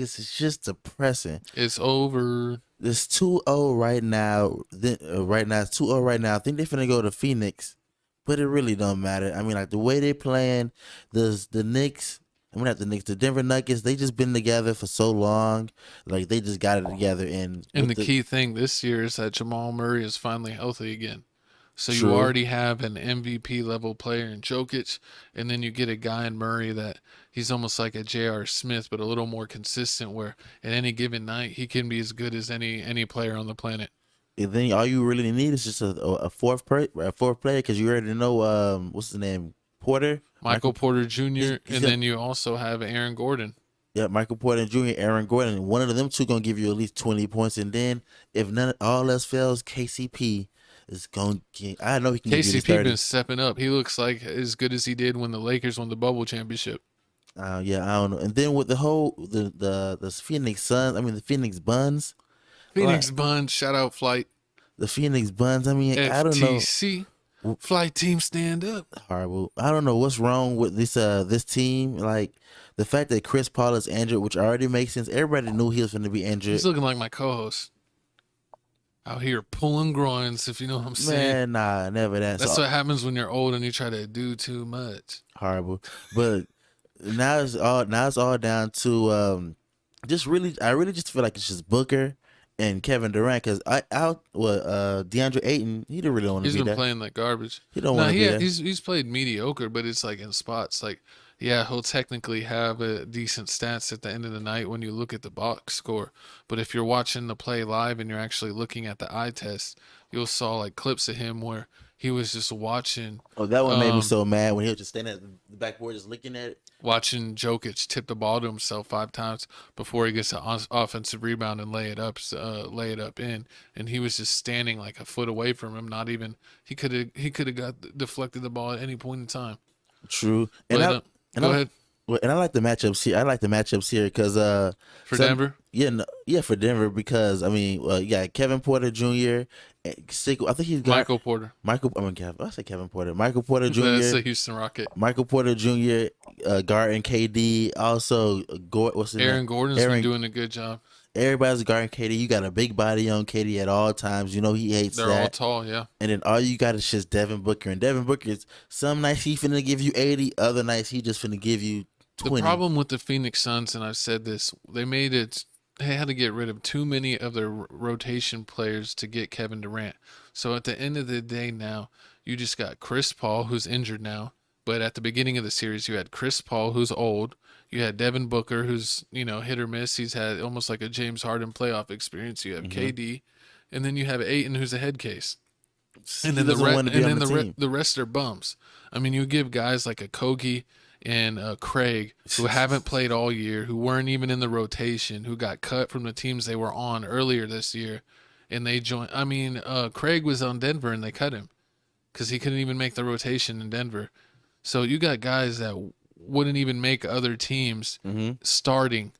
It's just depressing. It's over. It's 2-0 right now. Right now it's 2-0 right now. I think they're finna go to Phoenix, but it really don't matter. I mean, like the way they playing, the Knicks. I mean, not the Knicks, the Denver Nuggets. They just been together for so long. Like they just got it together. And And with the the key thing this year is that Jamal Murray is finally healthy again. So you true, already have an MVP level player in Jokic, and then you get a guy in Murray that he's almost like a J.R. Smith, but a little more consistent. Where at any given night he can be as good as any player on the planet. and then all you really need is just a fourth player because you already know what's his name, Porter, Michael Porter He's, Jr. he's and gonna then you also have Aaron Gordon. Yeah, Michael Porter Jr., Aaron Gordon. One of them two gonna give you at least 20 points, and then if none all else fails, KCP is going. I know he can give you at least KCP been 30. stepping up. He looks like as good as he did when the Lakers won the bubble championship. Yeah, I don't know. And then with the whole the Phoenix Suns, I mean the Phoenix Buns, like Phoenix Buns, shout out Flight. the Phoenix Buns. I mean, I don't know. FTC, Flight Team stand up. Horrible. I don't know what's wrong with this team. Like the fact that Chris Paul is injured, which already makes sense. Everybody knew he was going to be injured. He's looking like my co-host out here pulling groins, if you know what I'm saying. Man, nah, never that. That's So what happens when you're old and you try to do too much. horrible. But now it's all down to just really I really just feel like it's just Booker and Kevin Durant because DeAndre Ayton he didn't really want to He's be been there. playing like garbage. He don't No, want to be there. he's played mediocre, but it's like in spots. Like, yeah, he'll technically have a decent stats at the end of the night when you look at the box score. But if you're watching the play live and you're actually looking at the eye test, you'll saw like clips of him where he was just watching Oh, that one made me um so mad when he was just standing at the backboard just looking at it. watching Jokic tip the ball to himself 5 times before he gets an offensive rebound and lay it up in, and he was just standing like a foot away from him. Not even he could have got deflected the ball at any point in time. True, and But I and go I ahead and I like the matchups here. I like the matchups here because for Denver. yeah, no, yeah, for Denver because I mean, you got Kevin Porter Jr. I think he's got Michael Porter. Michael. I mean, I say Kevin Porter. Michael Porter That's Jr. the Houston Rocket. Michael Porter Jr. Guarding KD. Also, what's his Aaron name? Gordon's been Aaron. doing a good job. Everybody's guarding KD. You got a big body on KD at all times. You know he hates They're all that. tall, yeah. And then all you got is just Devin Booker. And Devin Booker is some nights he finna give you 80, other nights he just finna give you The 20. problem with the Phoenix Suns, and I've said this, they had to get rid of too many of their rotation players to get Kevin Durant. So at the end of the day now, you just got Chris Paul, who's injured now. But at the beginning of the series, you had Chris Paul, who's old. You had Devin Booker, who's, hit or miss. He's had almost like a James Harden playoff experience. You have KD. And then you have Aiton, who's a head case. He doesn't want to be on the team. The rest are bums. I mean, you give guys like a Kogi and Craig who haven't played all year, who weren't even in the rotation, who got cut from the teams they were on earlier this year, and they joined. I mean, Craig was on Denver and they cut him because he couldn't even make the rotation in Denver. So you got guys that wouldn't even make other teams starting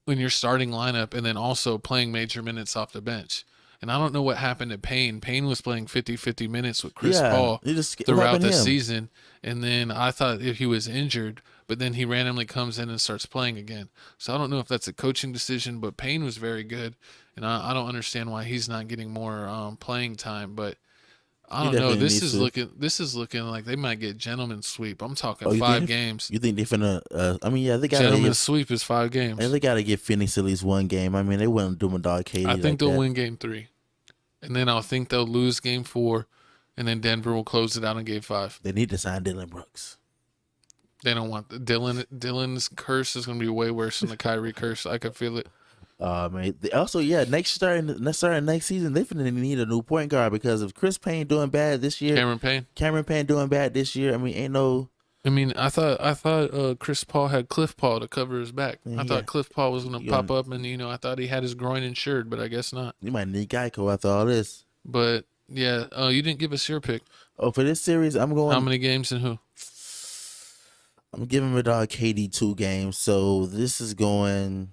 in your starting lineup and then also playing major minutes off the bench. And I don't know what happened to Payne. Payne was playing 50-50 minutes with Chris Paul throughout the season. And then I thought if he was injured, but then he randomly comes in and starts playing again. So I don't know if that's a coaching decision, but Payne was very good. And I don't understand why he's not getting more playing time. But I don't know. This is looking like they might get gentleman's sweep. I'm talking 5 games. You think they're finna? I mean, yeah, they got Gentleman's sweep is 5 games. And they got to give Phoenix at least one game. I mean, they wouldn't do my dog KD. I think they'll win game 3. And then I think they'll lose game 4, and then Denver will close it out in game 5. They need to sign Dylan Brooks. They don't want Dylan's curse is going to be way worse than the Kyrie curse. I can feel it. Man. Also, yeah, starting next season, they finna need a new point guard because of Chris Payne doing bad this year. Cameron Payne doing bad this year. I mean, ain't no. I mean, I thought Chris Paul had Cliff Paul to cover his back. I thought Cliff Paul was going to pop up, and I thought he had his groin insured, but I guess not. You might need Geico after all this. But yeah, you didn't give us your pick. Oh, for this series, I'm going. How many games and who? I'm giving my dog KD 2 games, so this is going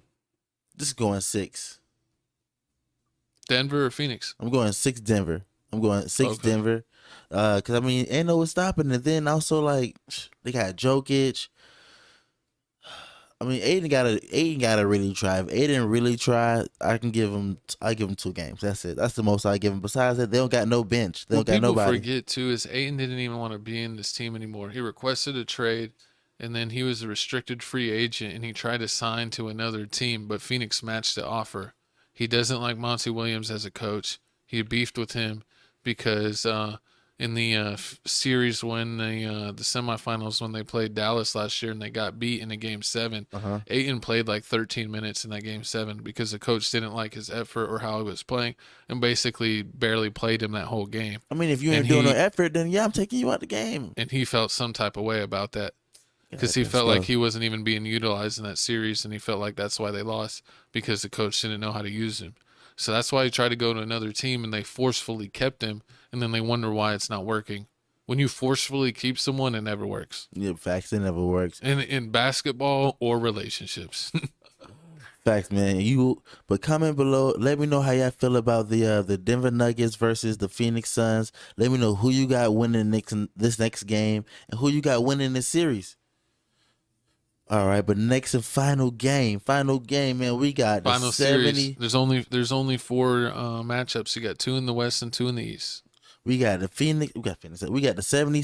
6. Denver or Phoenix? I'm going 6 Denver. I'm going 6 Denver. Cause I mean, ain't no stopping it. Then also like they got Jokic. I mean, Aiden gotta really try. If Aiden really try, I give him 2 games. That's it. That's the most I give him. Besides that, they don't got no bench. They don't What got people nobody. forget too is Aiden didn't even want to be in this team anymore. He requested a trade, and then he was a restricted free agent, and he tried to sign to another team, but Phoenix matched the offer. He doesn't like Monty Williams as a coach. He beefed with him because in the series when the semifinals when they played Dallas last year and they got beat in a game 7, Uh-huh. Ayton played like 13 minutes in that game 7 because the coach didn't like his effort or how he was playing and basically barely played him that whole game. I mean, if you And ain't doing no he effort, then yeah, I'm taking you out the game. and he felt some type of way about that Yeah, because he that's felt like tough. he wasn't even being utilized in that series, and he felt like that's why they lost because the coach didn't know how to use him. So that's why he tried to go to another team, and they forcefully kept him, and then they wonder why it's not working. When you forcefully keep someone, it never works. Yeah, facts. It never works. In basketball or relationships. Facts, man. But comment below. Let me know how y'all feel about the Denver Nuggets versus the Phoenix Suns. Let me know who you got winning this next game and who you got winning this series. All right, but next and final game, man. We got the Final 70. series. There's only 4 matchups. You got 2 in the West and 2 in the East. We got the Phoenix. We got the 70